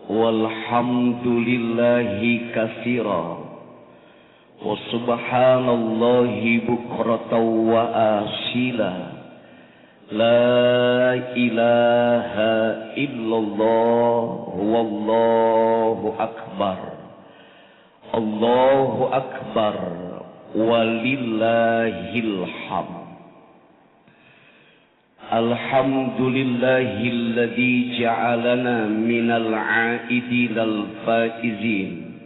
walhamdulillahi katsira wa subhanallahi bukratan wa asila la ilaha illallah wallahu akbar Allahu akbar walillahil hamd. Alhamdulillahilladzi ja'alana minal 'aidinal faizin.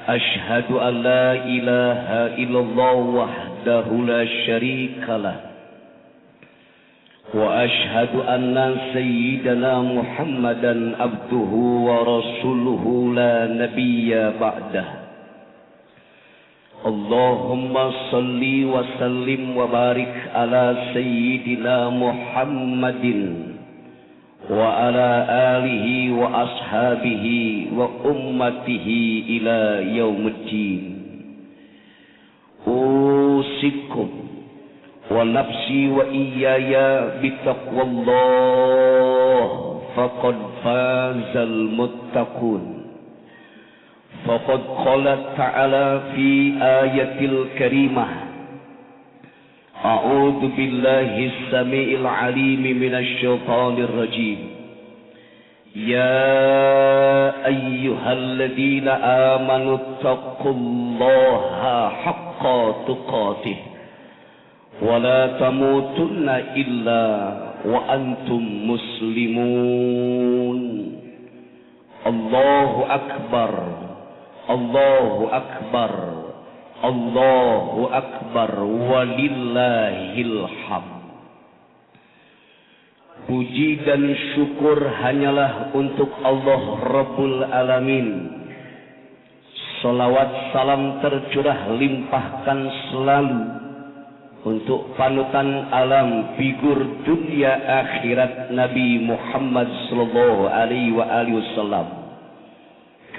Ashhadu an la ilaha illallah wahdahu la syarikalah. Wa ashhadu anna sayyidana Muhammadan abduhu wa rasuluhu la nabiyya ba'dah. Allahumma salli wa sallim wa barik ala sayyidina Muhammadin wa ala alihi wa ashabihi wa ummatihi ila yaumiddin. Usikum wa nafsi wa iyaya bitaqwallah faqad fazal muttaqun. Faqad qala ta'ala fi ayatil karimah A'udzu billahi as-sami'il 'alim minasy syaithanir rajim. Ya ayyuhalladzina amanu taqullaha haqqa tuqatih wa la tamutunna illa wa antum muslimun. Allahu akbar. Allahu akbar, Allahu akbar, walillahil hamd. Puji dan syukur hanyalah untuk Allah Rabbul Alamin. Salawat salam tercurah limpahkan selalu untuk panutan alam figur dunia akhirat Nabi Muhammad sallallahu alaihi wasallam,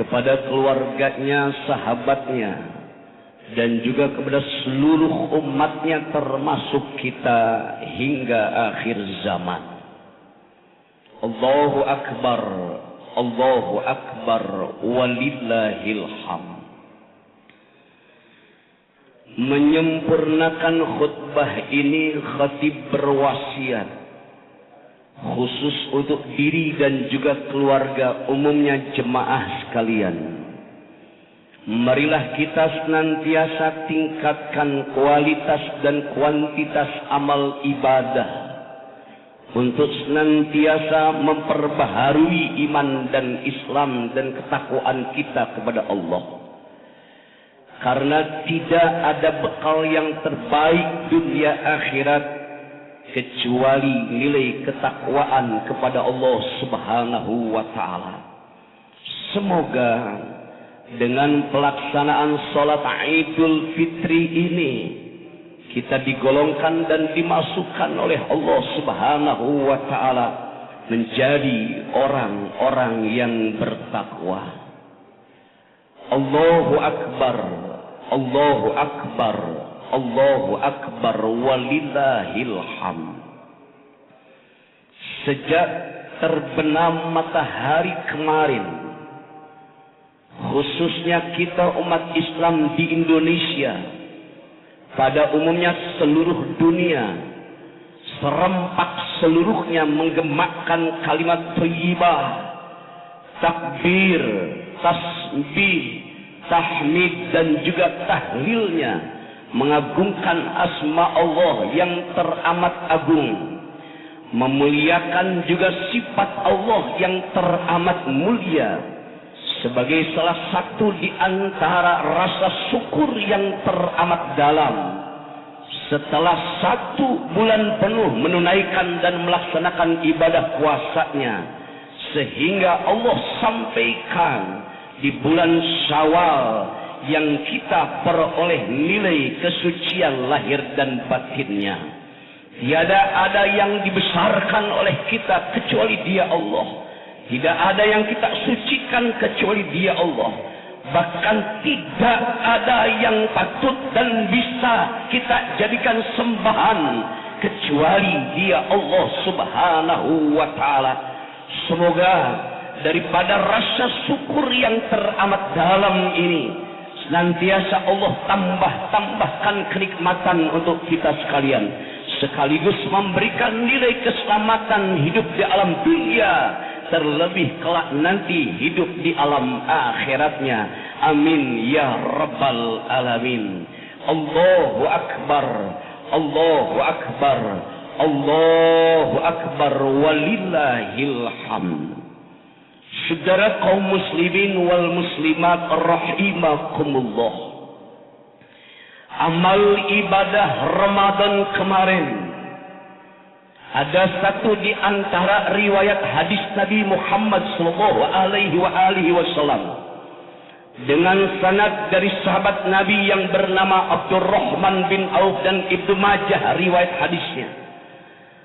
kepada keluarganya, sahabatnya, dan juga kepada seluruh umatnya termasuk kita hingga akhir zaman. Allahu akbar, Allahu akbar, walillahil hamd. Menyempurnakan khutbah ini, khatib berwasiat khusus untuk diri dan juga keluarga, umumnya jemaah sekalian. Marilah kita senantiasa tingkatkan kualitas dan kuantitas amal ibadah untuk senantiasa memperbaharui iman dan Islam dan ketakwaan kita kepada Allah. karena tidak ada bekal yang terbaik dunia akhirat kecuali nilai ketakwaan kepada Allah Subhanahu wa taala. Semoga dengan pelaksanaan salat Idul Fitri ini kita digolongkan dan dimasukkan oleh Allah Subhanahu wa taala menjadi orang-orang yang bertakwa. Allahu Akbar, Allahu Akbar, Allahu Akbar, walillahil hamd. Sejak terbenam matahari kemarin, khususnya kita umat Islam di Indonesia, pada umumnya seluruh dunia, serempak seluruhnya menggemakkan kalimat thayyibah, takbir, tasbih, tahmid dan juga tahlilnya, mengagungkan asma Allah yang teramat agung, memuliakan juga sifat Allah yang teramat mulia sebagai salah satu di antara rasa syukur yang teramat dalam setelah 1 bulan penuh menunaikan dan melaksanakan ibadah puasanya, sehingga Allah sampaikan di bulan Syawal yang kita peroleh nilai kesucian lahir dan batinnya. Tiada ada yang dibesarkan oleh kita kecuali Dia Allah. Tidak ada yang kita sucikan kecuali Dia Allah. Bahkan tidak ada yang patut dan bisa kita jadikan sembahan kecuali Dia Allah Subhanahu wa taala. Semoga daripada rasa syukur yang teramat dalam ini senantiasa Allah tambahkan kenikmatan untuk kita sekalian, sekaligus memberikan nilai keselamatan hidup di alam dunia, terlebih kelak nanti hidup di alam akhiratnya. Amin ya rabbal alamin. Allahu akbar, Allahu akbar, Allahu akbar, walillahil hamd. Saudara kaum muslimin wal muslimat rahimakumullah, amal ibadah Ramadan kemarin ada satu di antara riwayat hadis Nabi Muhammad sallallahu alaihi wasallam dengan sanad dari sahabat Nabi yang bernama Abdurrahman bin Auf dan Ibnu Majah riwayat hadisnya.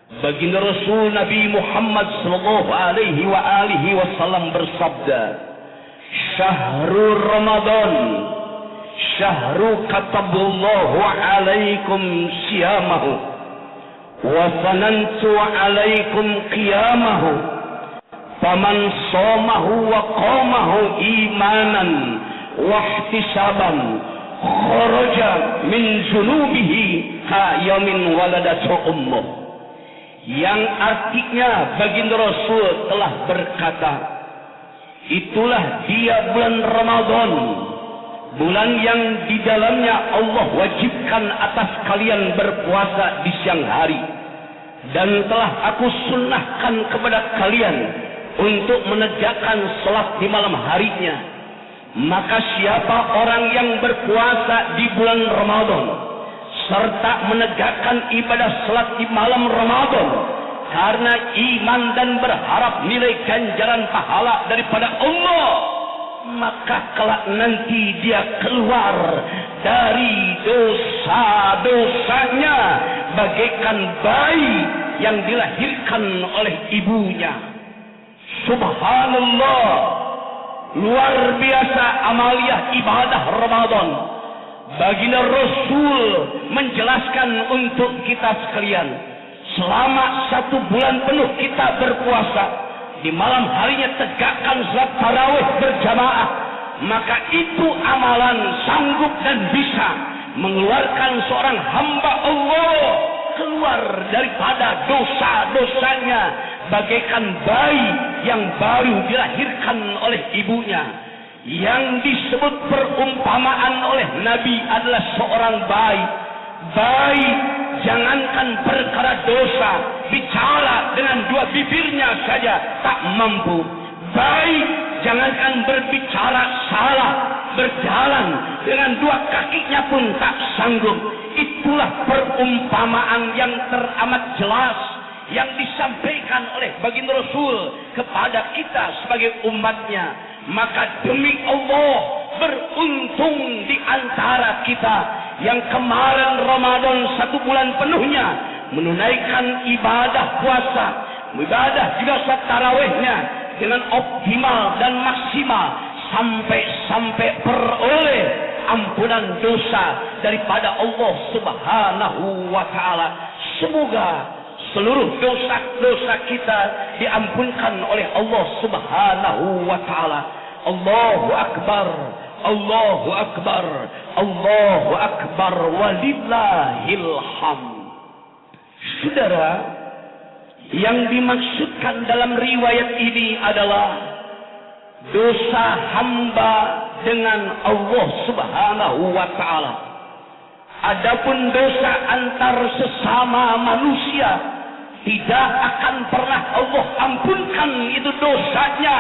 Baginda Rasul Nabi Muhammad sallallahu alaihi wasallam bersabda, "Syahrul Ramadan, syahru kataballahu alaikum siyamahu wa sanantu alaikum qiyamahu, faman shamahu wa qamahu imanan wa ihtisaban kharaja min junubihi ka yamin waladatu ummuh." Yang artinya baginda Rasul telah berkata, itulah dia bulan Ramadan, bulan yang di dalamnya Allah wajibkan atas kalian berpuasa di siang hari, dan telah aku sunnahkan kepada kalian untuk menegakkan salat di malam harinya. Maka siapa orang yang berpuasa di bulan Ramadan serta menegakkan ibadah salat di malam Ramadan karena iman dan berharap nilai ganjaran pahala daripada Allah, maka kelak nanti dia keluar dari dosa-dosanya bagaikan bayi yang dilahirkan oleh ibunya. Subhanallah, luar biasa amaliyah ibadah Ramadan. Baginda Rasul menjelaskan untuk kita sekalian, selama 1 bulan penuh kita berpuasa, di malam harinya tegakkan salat tarawih berjamaah, maka itu amalan sanggup dan bisa mengeluarkan seorang hamba Allah keluar daripada dosa-dosanya bagaikan bayi yang baru dilahirkan oleh ibunya. Yang disebut perumpamaan oleh Nabi adalah seorang bayi. Bayi jangankan perkara dosa, bicara dengan 2 bibirnya saja tak mampu. Bayi jangankan berbicara salah, berjalan dengan dua kakinya pun tak sanggup. Itulah perumpamaan yang teramat jelas yang disampaikan oleh baginda Rasul kepada kita sebagai umatnya. Maka demi Allah, beruntung di antara kita yang kemarin Ramadan 1 bulan penuhnya menunaikan ibadah puasa, ibadah juga salat tarawihnya dengan optimal dan maksimal, sampai peroleh ampunan dosa daripada Allah Subhanahu wa taala. Semoga seluruh dosa-dosa kita diampunkan oleh Allah Subhanahu wa taala. Allahu akbar, Allahu akbar, Allahu akbar, walillahil hamd. Saudara, yang dimaksudkan dalam riwayat ini adalah dosa hamba dengan Allah Subhanahu wa taala. Adapun dosa antar sesama manusia tidak akan pernah Allah ampunkan itu dosanya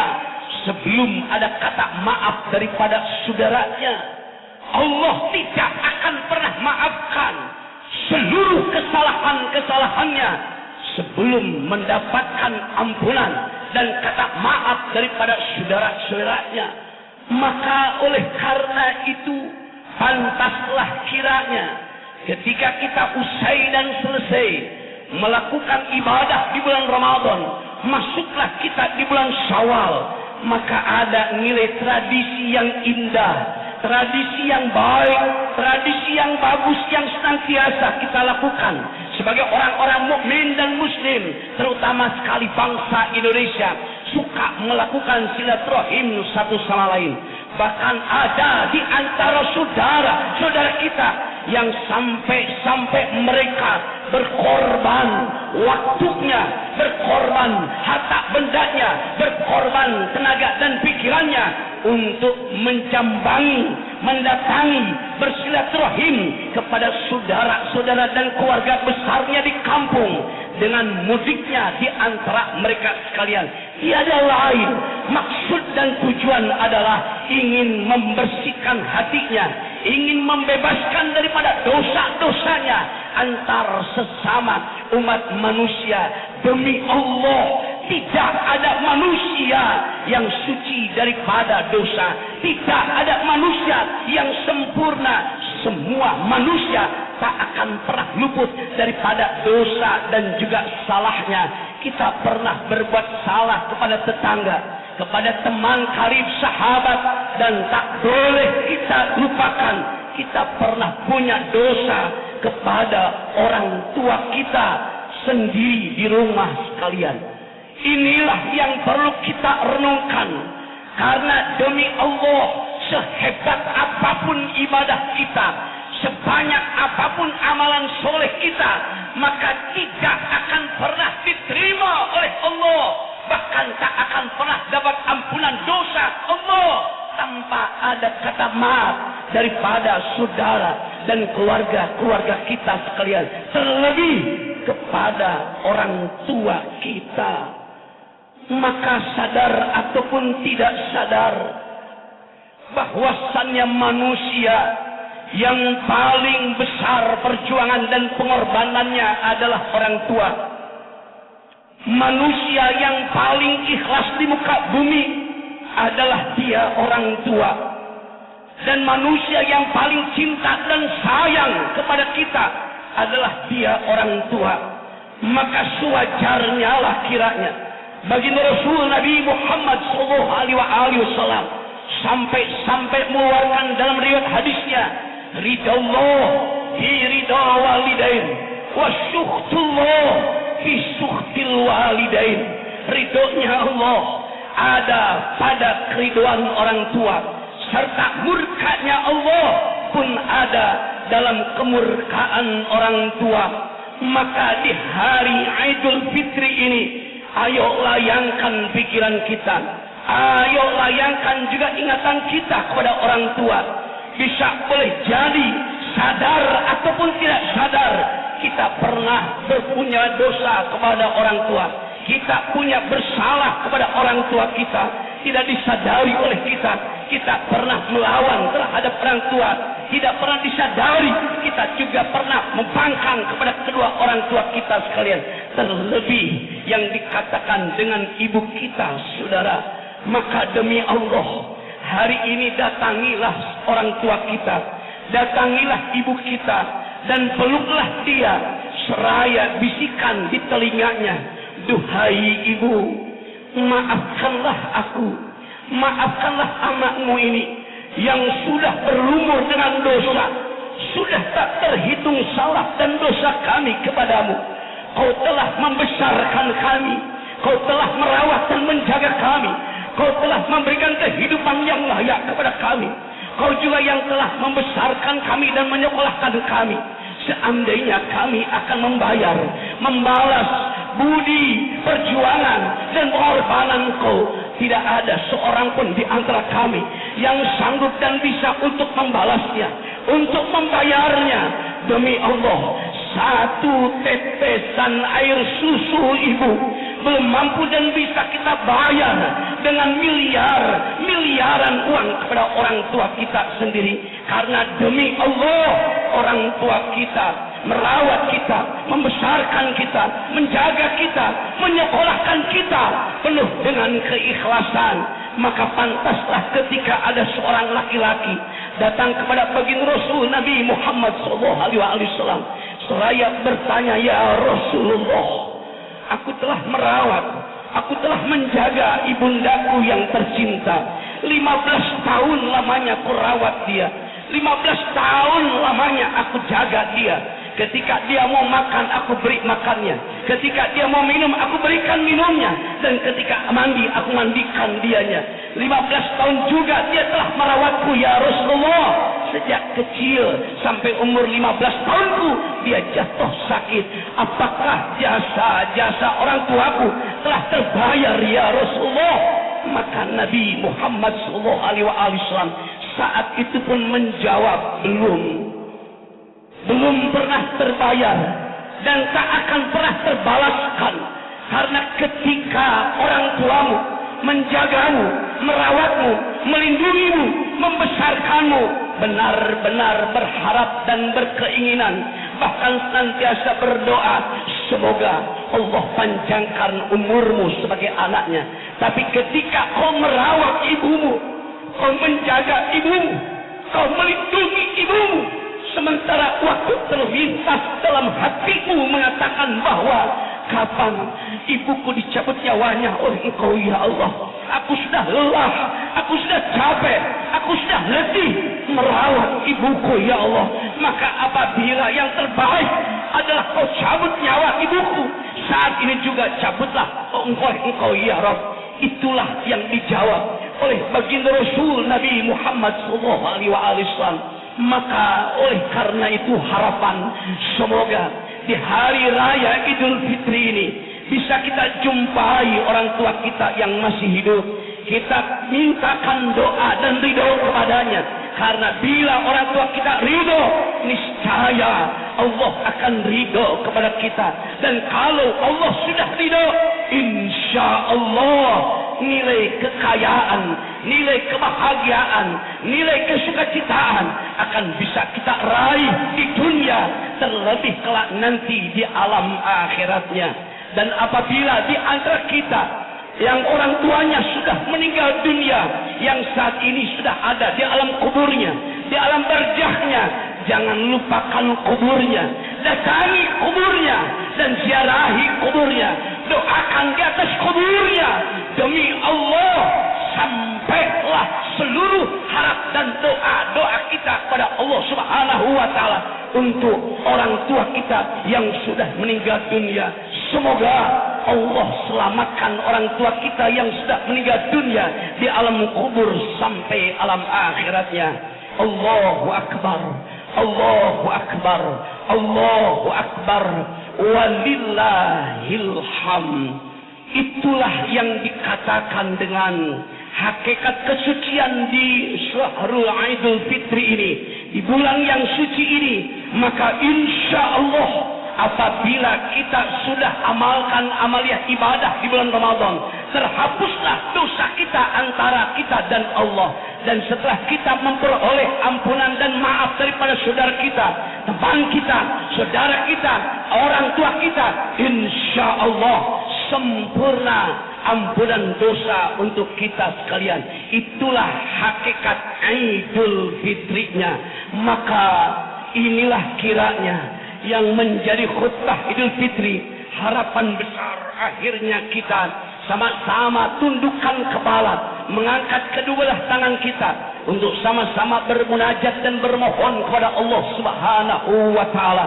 sebelum ada kata maaf daripada saudaranya. Allah tidak akan pernah maafkan seluruh kesalahan-kesalahannya sebelum mendapatkan ampunan dan kata maaf daripada saudara-saudaranya. Maka oleh karena itu, pantaslah kiranya ketika kita usai dan selesai melakukan ibadah di bulan Ramadan, masuklah kita di bulan Syawal, maka ada nilai tradisi yang indah, tradisi yang baik, tradisi yang bagus yang senantiasa kita lakukan sebagai orang-orang mukmin dan muslim, terutama sekali bangsa Indonesia suka melakukan silaturahim satu sama lain. Bahkan ada di antara saudara-saudara kita yang sampai mereka berkorban waktunya, berkorban harta bendanya, berkorban tenaga dan pikirannya untuk menjambangi, mendatangi, bersilaturahim kepada saudara-saudara dan keluarga besarnya di kampung dengan mudiknya di antara mereka sekalian. Tiada lain, maksud dan tujuan adalah ingin membersihkan hatinya, ingin membebaskan daripada dosa-dosanya antar sesama umat manusia. Demi Allah, tidak ada manusia yang suci daripada dosa, tidak ada manusia yang sempurna. Semua manusia tak akan pernah luput daripada dosa dan juga salahnya. Kita pernah berbuat salah kepada tetangga, kepada teman karib, sahabat, dan tak boleh kita lupakan. Kita pernah punya dosa kepada orang tua kita sendiri di rumah sekalian. Inilah yang perlu kita renungkan, karena demi Allah, sehebat apapun ibadah kita, sebanyak apapun amalan soleh kita, maka tidak akan pernah diterima oleh Allah, bahkan tak akan pernah dapat ampunan dosa Allah tanpa ada kata maaf daripada saudara dan keluarga kita sekalian, terlebih kepada orang tua kita. Maka sadar ataupun tidak sadar, bahwasannya manusia yang paling besar perjuangan dan pengorbanannya adalah orang tua. Manusia yang paling ikhlas di muka bumi adalah dia orang tua. Dan manusia yang paling cinta dan sayang kepada kita adalah dia orang tua. Maka sewajarnya lah kiranya baginda Rasul Nabi Muhammad SAW sampai mengeluarkan dalam riwayat hadisnya, ridha Allah fi ridha walidain wa sukhtullah fi sukhtil walidain. Ridhonya Allah ada pada keriduan orang tua, serta murkanya Allah pun ada dalam kemurkaan orang tua. Maka di hari Idul Fitri ini, ayo layangkan pikiran kita, ayo layangkan juga ingatan kita kepada orang tua. Bisa boleh jadi sadar ataupun tidak sadar, kita pernah berpunya dosa kepada orang tua, kita punya bersalah kepada orang tua kita. tidak disadari oleh kita. Kita pernah melawan terhadap orang tua, tidak pernah disadari kita juga pernah membangkang kepada kedua orang tua kita sekalian. Terlebih yang dikatakan dengan ibu kita, saudara. Maka demi Allah, hari ini datangilah orang tua kita, datangilah ibu kita, dan peluklah dia seraya bisikan di telinganya, duhai ibu, maafkanlah aku, maafkanlah anakmu ini yang sudah berumur dengan dosa, sudah tak terhitung salah dan dosa kami kepadamu. Kau telah membesarkan kami, kau telah merawat dan menjaga kami, kau telah memberikan kehidupan yang layak kepada kami, kau juga yang telah membesarkan kami dan menyekolahkan kami. Seandainya kami akan membalas budi, perjuangan, dan pengorbanan kau, tidak ada seorang pun di antara kami yang sanggup dan bisa untuk membalasnya, untuk membayarnya. Demi Allah, satu tetesan air susu ibu belum mampu dan bisa kita bayar dengan miliaran uang kepada orang tua kita sendiri. Karena demi Allah, orang tua kita merawat kita, membesarkan kita, menjaga kita, menyekolahkan kita penuh dengan keikhlasan. Maka pantaslah ketika ada seorang laki-laki datang kepada baginda Rasul Nabi Muhammad SAW, seraya bertanya, ya Rasulullah, aku telah merawat, aku telah menjaga ibundaku yang tercinta. 15 tahun lamanya aku rawat dia, 15 tahun lamanya aku jaga dia. Ketika dia mau makan, aku beri makannya. Ketika dia mau minum, aku berikan minumnya. Dan ketika mandi, aku mandikan dianya. 15 tahun juga dia telah merawatku, ya Rasulullah. Sejak kecil sampai umur 15 tahunku, dia jatuh sakit. Apakah jasa orang tuaku telah terbayar, ya Rasulullah? Maka Nabi Muhammad SAW saat itu pun menjawab, belum pernah terbayar dan tak akan pernah terbalaskan. Karena ketika orang tuamu menjagamu, merawatmu, melindungimu, membesarkanmu, benar-benar berharap dan berkeinginan, bahkan senantiasa berdoa, semoga Allah panjangkan umurmu sebagai anaknya. Tapi ketika kau merawat ibumu, kau menjaga ibumu, kau melindungi ibumu, sementara waktu terlintas dalam hatimu mengatakan bahwa kapan ibuku dicabut nyawanya oleh Engkau, ya Allah. Aku sudah lelah, aku sudah capek, aku sudah letih merawat ibuku, ya Allah. Maka apabila yang terbaik adalah kau cabut nyawa ibuku, saat ini juga cabutlah Engkau, ya Rabb. Itulah yang dijawab oleh baginda Rasul Nabi Muhammad SAW. Maka oleh karena itu harapan semoga di hari raya Idul Fitri ini bisa kita jumpai orang tua kita yang masih hidup. Kita mintakan doa dan ridho kepadanya. Karena bila orang tua kita ridho, niscaya Allah akan ridho kepada kita. Dan kalau Allah sudah ridho, insya Allah nilai kekayaan, nilai kebahagiaan, nilai kesukacitaan akan bisa kita raih di dunia, terlebih kelak nanti di alam akhiratnya. Dan apabila di antara kita yang orang tuanya sudah meninggal dunia, yang saat ini sudah ada di alam kuburnya, di alam barzahnya, jangan lupakan kuburnya, datangi kuburnya dan ziarahi kuburnya, doakan di atas kuburnya. Demi Allah, sampailah seluruh harap dan doa kita kepada Allah Subhanahu wa Ta'ala untuk orang tua kita yang sudah meninggal dunia. Semoga Allah selamatkan orang tua kita yang sudah meninggal dunia di alam kubur sampai alam akhiratnya. Allahu Akbar, Allahu Akbar, Allahu Akbar, walillahil hamd. Itulah yang dikatakan dengan hakikat kesucian di Syahrul Idul Fitri ini, di bulan yang suci ini. Maka insya Allah apabila kita sudah amalkan amaliyah ibadah di bulan Ramadan, terhapuslah dosa kita antara kita dan Allah. Dan setelah kita memperoleh ampunan dan maaf daripada saudara kita, teman kita, saudara kita, orang tua kita, insya Allah sempurna ampunan dosa untuk kita sekalian. Itulah hakikat Idul Fitrinya. Maka inilah kiranya yang menjadi khutbah Idul Fitri. Harapan besar akhirnya kita sama-sama tundukkan kepala, mengangkat kedua belah tangan kita untuk sama-sama bermunajat dan bermohon kepada Allah Subhanahu wa taala.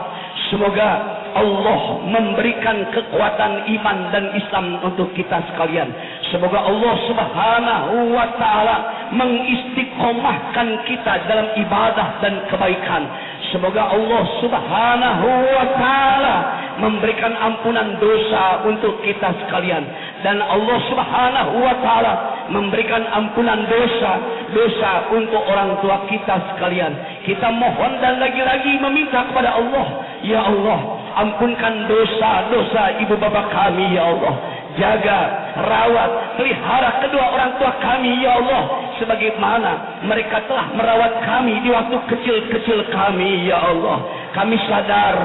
Semoga Allah memberikan kekuatan iman dan Islam untuk kita sekalian. Semoga Allah Subhanahu wa taala mengistiqomahkan kita dalam ibadah dan kebaikan. Semoga Allah Subhanahu wa taala memberikan ampunan dosa untuk kita sekalian, dan Allah Subhanahu wa taala memberikan ampunan dosa untuk orang tua kita sekalian. Kita mohon dan lagi-lagi meminta kepada Allah, ya Allah, ampunkan dosa-dosa ibu bapa kami, ya Allah. Jaga, rawat, pelihara kedua orang tua kami, ya Allah, sebagaimana mereka telah merawat kami di waktu kecil-kecil kami, ya Allah. Kami sadar,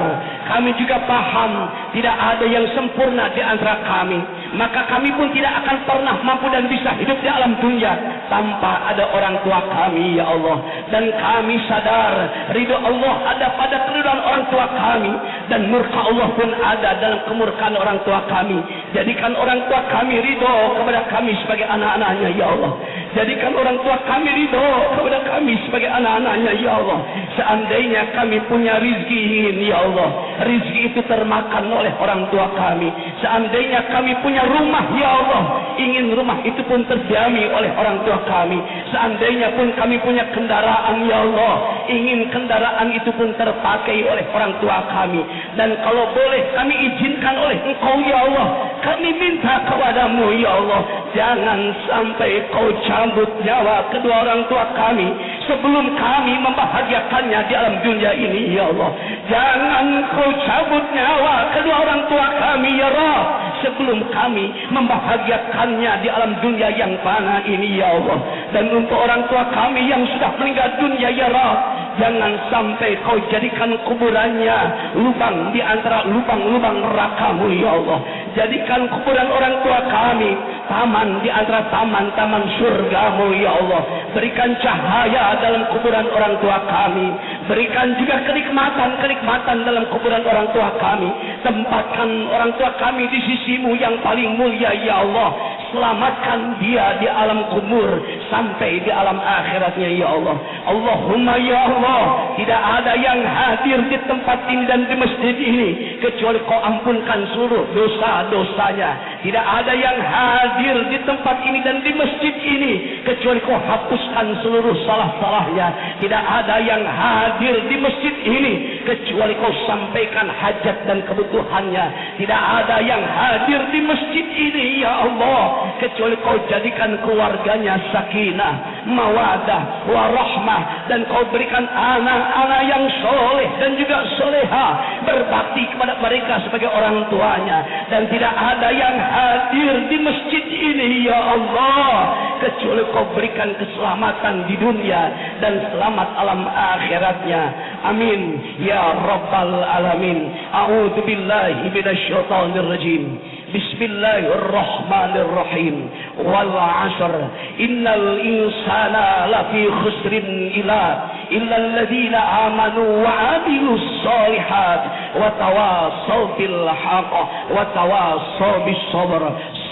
kami juga paham tidak ada yang sempurna di antara kami. Maka kami pun tidak akan pernah mampu dan bisa hidup di alam dunia tanpa ada orang tua kami, ya Allah. Dan kami sadar ridho Allah ada pada keridhaan orang tua kami, dan murka Allah pun ada dalam kemurkaan orang tua kami. Jadikan orang tua kami ridho kepada kami sebagai anak-anaknya, ya Allah. Jadikan orang tua kami ridho kepada kami sebagai anak-anaknya, ya Allah. Seandainya kami punya rizki ini, ya Allah, rizki itu termakan oleh orang tua kami. Seandainya kami punya rumah, ya Allah, ingin rumah itu pun terjamin oleh orang tua kami. Seandainya pun kami punya kendaraan, ya Allah, ingin kendaraan itu pun terpakai oleh orang tua kami. Dan kalau boleh kami izinkan oleh Engkau, ya Allah, kami minta kepadamu, ya Allah, jangan sampai Kau cabut nyawa kedua orang tua kami sebelum kami membahagiakannya di alam dunia ini, ya Allah. Jangan Kau cabut nyawa kedua orang tua kami, ya Allah, sebelum kami membahagiakannya di alam dunia yang fana ini, ya Allah. Dan untuk orang tua kami yang sudah meninggal dunia, ya Allah, jangan sampai Kau jadikan kuburannya lubang di antara lubang-lubang neraka-Mu, ya Allah. Jadikan kuburan orang tua kami taman di antara taman-taman surga-Mu, ya Allah. Berikan cahaya dalam kuburan orang tua kami. Berikan juga kenikmatan dalam kuburan orang tua kami. Tempatkan orang tua kami di sisi-Mu yang paling mulia, ya Allah. Selamatkan dia di alam kubur sampai di alam akhiratnya, ya Allah. Allahumma ya Allah, tidak ada yang hadir di tempat ini dan di masjid ini kecuali Kau ampunkan seluruh dosa-dosanya. Tidak ada yang hadir di tempat ini dan di masjid ini kecuali Kau hapuskan seluruh salah-salahnya. Tidak ada yang hadir di masjid ini kecuali Kau sampaikan hajat dan kebutuhannya. Tidak ada yang hadir di masjid ini, ya Allah, kecuali Kau jadikan keluarganya sakinah, mawadah, warahmah, dan Kau berikan anak-anak yang soleh dan juga soleha, berbakti kepada mereka sebagai orang tuanya. Dan tidak ada yang hadir di masjid ini, ya Allah, kecuali Kau berikan keselamatan di dunia dan selamat alam akhiratnya. Amin ya rabbal alamin. A'udzu billahi minasyaitonir rajim. Bismillahirrahmanirrahim. Wal 'ashr innal insana lafi khusrin illa alladziina aamanu wa 'amilus shalihat wa tawassaw bil haqq wa tawassaw bis sabr.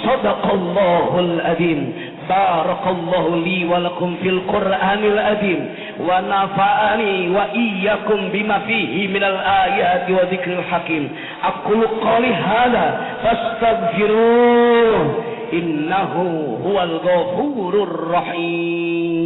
Shadaqallahul adzim. Barakallahu li wa lakum fil Qur'anil azim wa nafa'ani wa iyyakum bima fihi minal ayati wa dzikril hakim. Aqulu qawli hadza fastaghfiruh innahu huwal ghafurur rahim.